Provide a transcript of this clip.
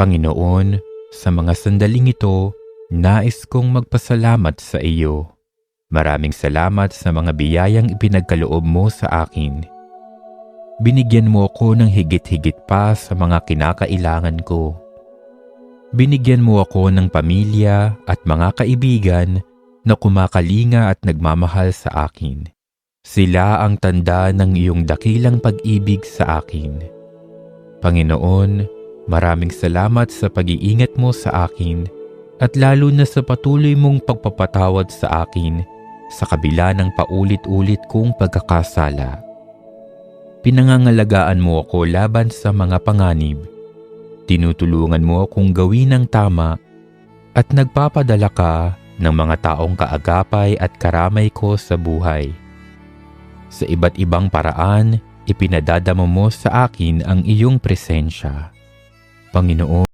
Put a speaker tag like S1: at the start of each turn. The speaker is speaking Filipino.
S1: Panginoon, sa mga sandaling ito, nais kong magpasalamat sa iyo. Maraming salamat sa mga biyayang ipinagkaloob mo sa akin. Binigyan mo ako ng higit-higit pa sa mga kinakailangan ko. Binigyan mo ako ng pamilya at mga kaibigan na kumakalinga at nagmamahal sa akin. Sila ang tanda ng iyong dakilang pag-ibig sa akin. Panginoon, maraming salamat sa pag-iingat mo sa akin at lalo na sa patuloy mong pagpapatawad sa akin sa kabila ng paulit-ulit kong pagkakasala. Pinangangalagaan mo ako laban sa mga panganib. Tinutulungan mo akong gawin ang tama at nagpapadala ka ng mga taong kaagapay at karamay ko sa buhay. Sa iba't ibang paraan, ipinadadama mo sa akin ang iyong presensya. Panginoon,